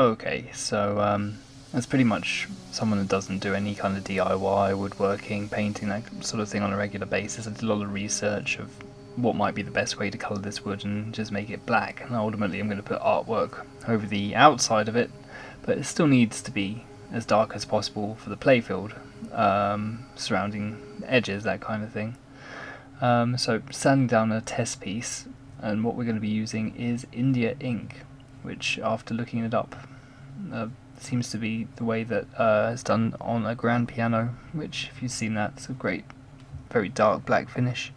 Okay, so that's pretty much someone that doesn't do any kind of DIY, woodworking, painting, that sort of thing on a regular basis. I did a lot of research of what might be the best way to colour this wood and just make it black. And ultimately I'm going to put artwork over the outside of it, but it still needs to be as dark as possible for the playfield, surrounding edges, that kind of thing. So sanding down a test piece, and what we're going to be using is India ink, which after looking it up seems to be the way that it's done on a grand piano, which if you've seen that, it's a great, very dark black finish.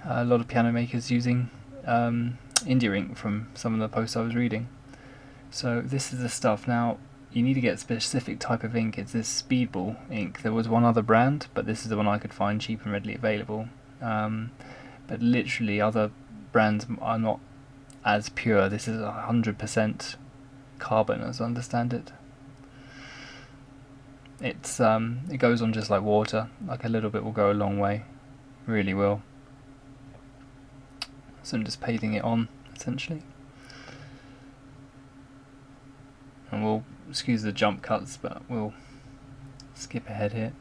A lot of piano makers using India ink from some of the posts I was reading. So this is the stuff. Now you need to get a specific type of ink. It's this Speedball ink. There was one other brand, but this is the one I could find cheap and readily available. But literally other brands are not as pure. This is 100% carbon, as I understand it. It goes on just like water. Like a little bit will go a long way, really will. So I'm just painting it on essentially, and we'll excuse the jump cuts, but we'll skip ahead here.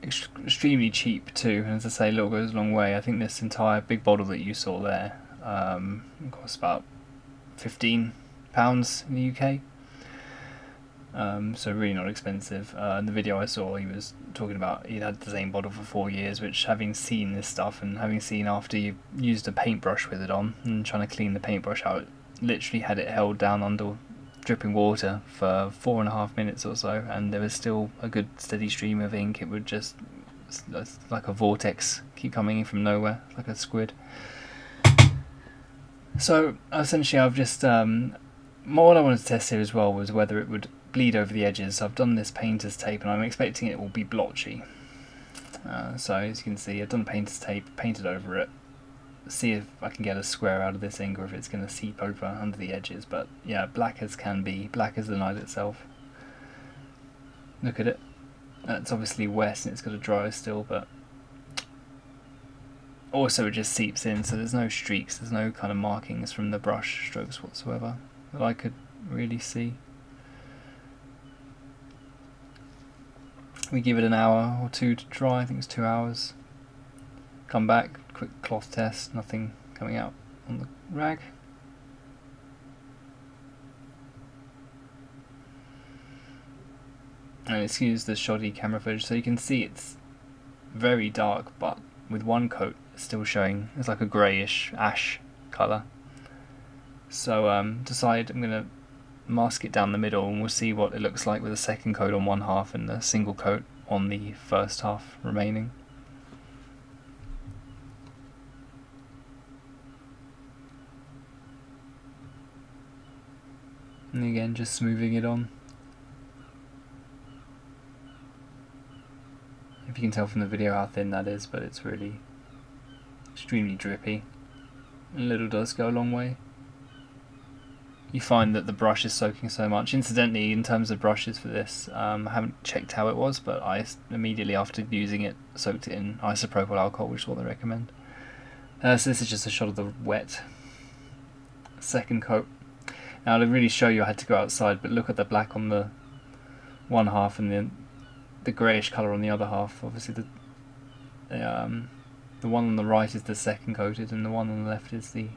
Extremely cheap too, and as I say, little goes a long way. I think this entire big bottle that you saw there costs about £15 in the UK, so really not expensive. In the video I saw, he was talking about he'd had the same bottle for 4 years, which, having seen this stuff and having seen after you used a paintbrush with it on and trying to clean the paintbrush out, literally had it held down under dripping water for 4.5 minutes or so, and there was still a good steady stream of ink. It would just, like a vortex, keep coming in from nowhere, like a squid. So essentially I've just what I wanted to test here as well was whether it would bleed over the edges. So I've done this painter's tape, and I'm expecting it will be blotchy. So as you can see, I've done painter's tape, painted over it, see if I can get a square out of this ink or if it's going to seep over under the edges. But yeah, black as can be, black as the night itself. Look at it, that's obviously wet and it's got to dry still, but also it just seeps in, so there's no streaks, there's no kind of markings from the brush strokes whatsoever that I could really see. We give it an hour or two to dry. I think it's 2 hours. Come back, quick cloth test, nothing coming out on the rag. And excuse the shoddy camera footage, so you can see it's very dark, but with one coat it's still showing, it's like a greyish ash colour. So decide I'm going to mask it down the middle, and we'll see what it looks like with a second coat on one half and a single coat on the first half remaining. And again, just smoothing it on. If you can tell from the video how thin that is, but it's really extremely drippy. A little does go a long way. You find that the brush is soaking so much. Incidentally, in terms of brushes for this, I haven't checked how it was, but I immediately after using it soaked it in isopropyl alcohol, which is what they recommend. So this is just a shot of the wet second coat. Now to really show you I had to go outside, but look at the black on the one half and the greyish colour on the other half. Obviously the one on the right is the second coated and the one on the left is the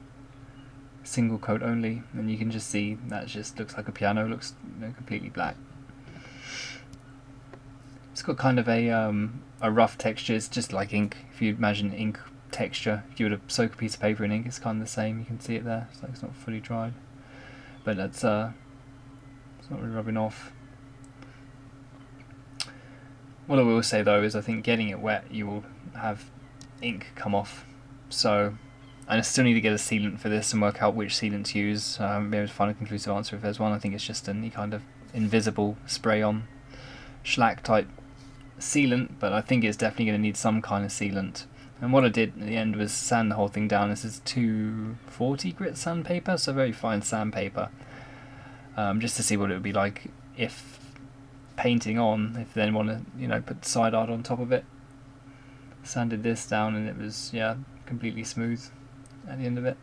single coat only, and you can just see that just looks like a piano, looks completely black. It's got kind of a rough texture. It's just like ink. If you imagine ink texture, if you were to soak a piece of paper in ink, it's kind of the same. You can see it there. It's like it's not fully dried, but it's not really rubbing off. What I will say though is I think getting it wet, you will have ink come off. So I still need to get a sealant for this and work out which sealant to use. I haven't been able to find a conclusive answer if there's one. I think it's just any kind of invisible spray-on shellac type sealant, but I think it's definitely going to need some kind of sealant. And what I did at the end was sand the whole thing down. This is 240 grit sandpaper, so very fine sandpaper, just to see what it would be like if painting on, if then want to put side art on top of it. Sanded this down and it was completely smooth. at the end of it.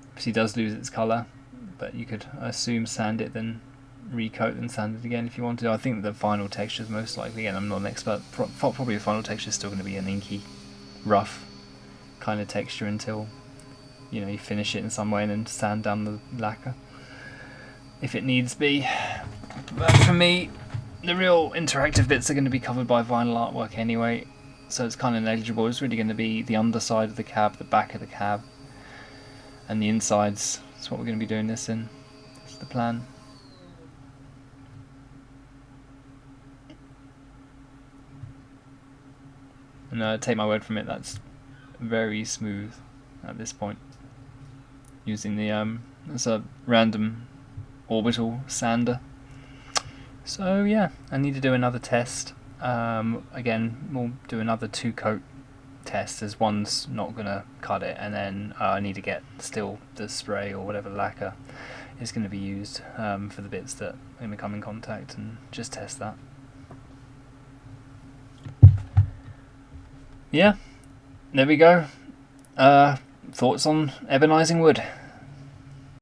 Obviously, it does lose its colour, but you could, I assume, sand it, then recoat and sand it again if you want to. I think the final texture is most likely, again, I'm not an expert, probably the final texture is still going to be an inky, rough kind of texture until, you know, you finish it in some way and then sand down the lacquer if it needs be. But for me, the real interactive bits are going to be covered by vinyl artwork anyway, so it's kind of negligible. It's really going to be the underside of the cab, the back of the cab, and the insides. That's what we're going to be doing this in. That's the plan. And take my word from it, that's very smooth at this point. Using the it's a random orbital sander. So yeah, I need to do another test. Again, we'll do another 2-coat test, as one's not gonna cut it, and then I need to get still the spray or whatever lacquer is going to be used for the bits that are going to come in contact, and just test that. Yeah, there we go. Thoughts on ebonizing wood?